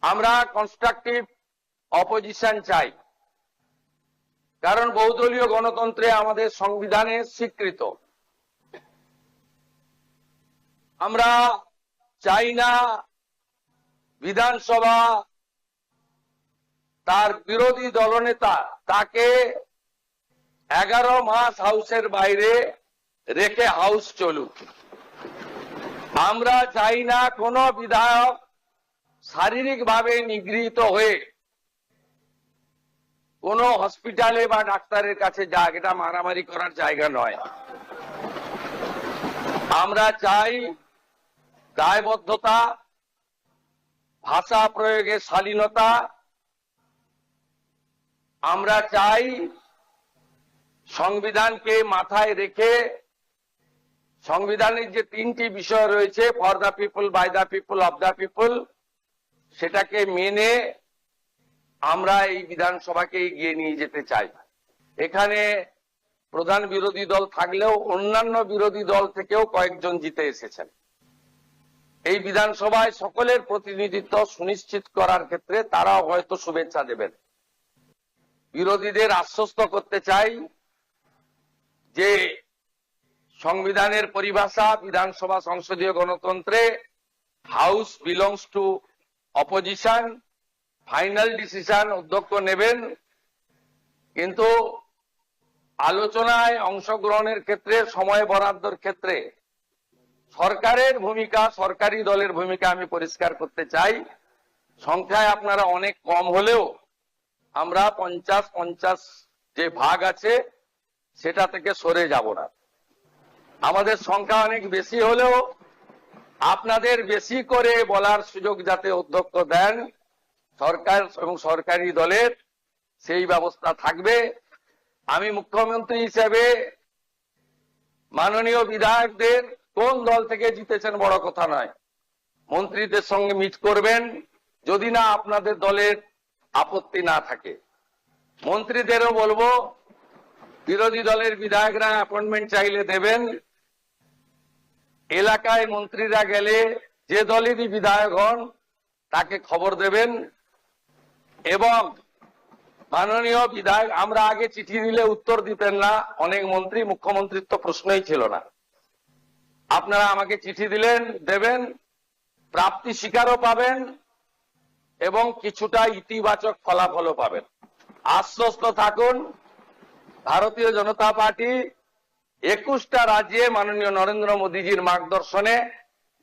আমরা constructive opposition চাই, কারণ বহুদলীয় গণতন্ত্রে আমাদের সংবিধানে স্বীকৃত। আমরা চাই না বিধানসভা তার বিরোধী দলনেতা তাকে 11 মাস হাউসের বাইরে রেখে হাউস চলুক। আমরা চাই না কোনো বিধায়ক শারীরিকভাবে নিগৃহীত হয়ে কোনো হসপিটালে বা ডাক্তারের কাছে যাক, এটা মারামারি করার জায়গা নয়। আমরা চাই দায়বদ্ধতা, ভাষা প্রয়োগের শালীনতা। আমরা চাই সংবিধানকে মাথায় রেখে সংবিধানের যে 3টি বিষয় রয়েছে, for the people, by the people, of the people, সেটাকে মেনে আমরা এই বিধানসভাকে এগিয়ে নিয়ে যেতে চাই। এখানে প্রধান বিরোধী দল থাকলেও অন্যান্য বিরোধী দল থেকেও কয়েকজন জিতে এসেছেন। এই বিধানসভায় সকলের প্রতিনিধিত্ব সুনিশ্চিত করার ক্ষেত্রে তারাও হয়তো শুভেচ্ছা দেবেন। বিরোধীদের আশ্বস্ত করতে চাই যে সংবিধানের পরিভাষা, বিধানসভা সংসদীয় গণতন্ত্রে house belongs to opposition, final decision অধ্যক্ষ নেবেন, কিন্তু আলোচনায় অংশগ্রহণের ক্ষেত্রে, সময় বরাদ্দর ক্ষেত্রে সরকারের ভূমিকা, সরকারি দলের ভূমিকা আমি পরিষ্কার করতে চাই। সংখ্যায় আপনারা অনেক কম হলেও আমরা 50-50 যে ভাগ আছে সেটা থেকে সরে যাব না। আমাদের সংখ্যা অনেক বেশি হলেও আপনাদের বেশি করে বলার সুযোগ যাতে অধ্যক্ষ দেন সরকার এবং সরকারি দলের, সেই ব্যবস্থা থাকবে। আমি মুখ্যমন্ত্রী হিসেবে মাননীয় বিধায়কদের কোন দল থেকে জিতেছেন বড় কথা নয়, মন্ত্রীদের সঙ্গে মিট করবেন, যদি না আপনাদের দলের আপত্তি না থাকে। মন্ত্রীদেরও বলবো, বিরোধী দলের বিধায়করা অ্যাপয়েন্টমেন্ট চাইলে দেবেন। এলাকায় মন্ত্রীরা গেলে যে দলেরই বিধায়ক হন তাকে খবর দেবেন। এবং মাননীয় বিধায়ক, আমরা আগে চিঠি দিলে উত্তর দিতেন না অনেক মন্ত্রী, মুখ্যমন্ত্রীর তো প্রশ্নই ছিল না। আপনারা আমাকে চিঠি দিলেন, দেবেন, প্রাপ্তি স্বীকারও পাবেন এবং কিছুটা ইতিবাচক ফলাফলও পাবেন। আশ্বস্ত থাকুন, ভারতীয় জনতা পার্টি 21টা রাজ্যে মাননীয় নরেন্দ্র মোদীজির মার্গদর্শনে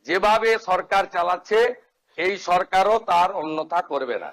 যেভাবে সরকার চালাচ্ছে, এই সরকারও তার অন্যথা করবে না।